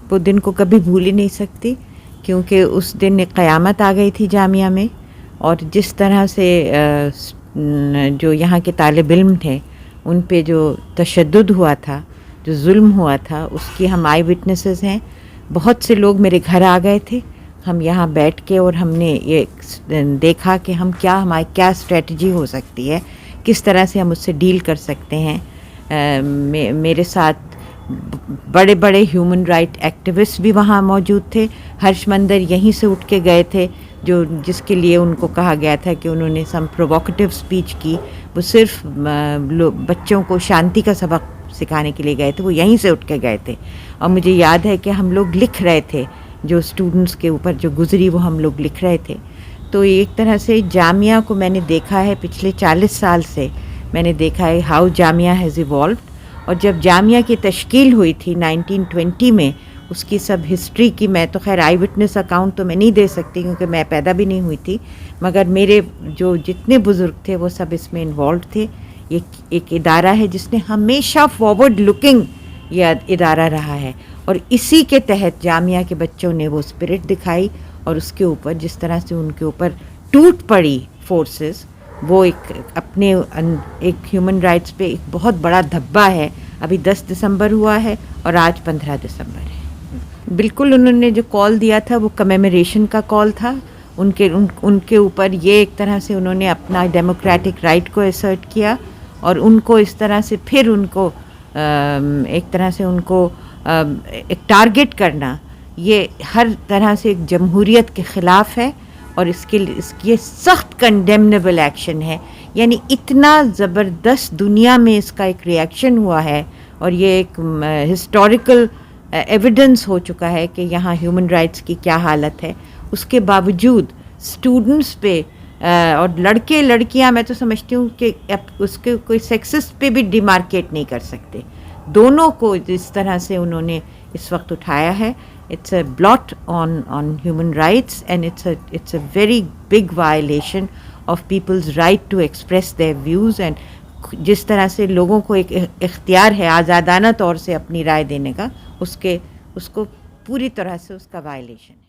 वो दिन को कभी भूल ही नहीं सकती, क्योंकि उस दिन एक क़यामत आ गई थी जामिया में। और जिस तरह से जो यहाँ के तालिब इल्म थे उन पे जो तशद्दुद हुआ था, जो जुल्म हुआ था, उसकी हम आई विटनेसेस हैं। बहुत से लोग मेरे घर आ गए थे, हम यहाँ बैठ के और हमने ये देखा कि हम हमारी क्या स्ट्रेटजी हो सकती है, किस तरह से हम उससे डील कर सकते हैं। मेरे साथ बड़े बड़े ह्यूमन राइट एक्टिविस्ट भी वहाँ मौजूद थे। हर्ष मंदर यहीं से उठ के गए थे, जिसके लिए उनको कहा गया था कि उन्होंने सम प्रोवोकेटिव स्पीच की। वो सिर्फ बच्चों को शांति का सबक सिखाने के लिए गए थे, वो यहीं से उठ के गए थे। और मुझे याद है कि हम लोग लिख रहे थे, जो स्टूडेंट्स के ऊपर जो गुजरी वो हम लोग लिख रहे थे। तो एक तरह से जामिया को मैंने देखा है, पिछले 40 साल से मैंने देखा है हाउ जामिया हैज़ इवॉल्व्ड। और जब जामिया की तश्कील हुई थी 1920 में, उसकी सब हिस्ट्री की मैं तो खैर आई विटनेस अकाउंट तो मैं नहीं दे सकती, क्योंकि मैं पैदा भी नहीं हुई थी, मगर मेरे जो जितने बुज़ुर्ग थे वो सब इसमें इन्वॉल्व थे। ये एक इदारा है जिसने हमेशा फॉरवर्ड लुकिंग ये इदारा रहा है, और इसी के तहत जामिया के बच्चों ने वो स्पिरिट दिखाई। और उसके ऊपर जिस तरह से उनके ऊपर टूट पड़ी फोर्सेस, वो एक ह्यूमन राइट्स पे एक बहुत बड़ा धब्बा है। अभी 10 दिसंबर हुआ है और आज 15 दिसंबर है। बिल्कुल उन्होंने जो कॉल दिया था वो कमेमोरेशन का कॉल था। उनके ऊपर ये एक तरह से उन्होंने अपना डेमोक्रेटिक राइट को असर्ट किया, और उनको इस तरह से फिर उनको एक तरह से उनको एक टारगेट करना, ये हर तरह से एक जमहूरियत के ख़िलाफ़ है। और इसकी सख्त कंडेमनेबल एक्शन है। यानी इतना ज़बरदस्त दुनिया में इसका एक रिएक्शन हुआ है, और ये एक हिस्टोरिकल एविडेंस हो चुका है कि यहाँ ह्यूमन राइट्स की क्या हालत है। उसके बावजूद स्टूडेंट्स पे और लड़के लड़कियाँ, मैं तो समझती हूँ कि उसके कोई सेक्सिस्ट पे भी डिमार्केट नहीं कर सकते। दोनों को जिस तरह से उन्होंने इस वक्त उठाया है, it's a blot on human rights, and it's a very big violation of people's right to express their views। and जिस तरह से लोगों को एक इख्तियार है आज़ादाना तौर से अपनी राय देने का, उसको पूरी तरह से उसका वायलेशन है।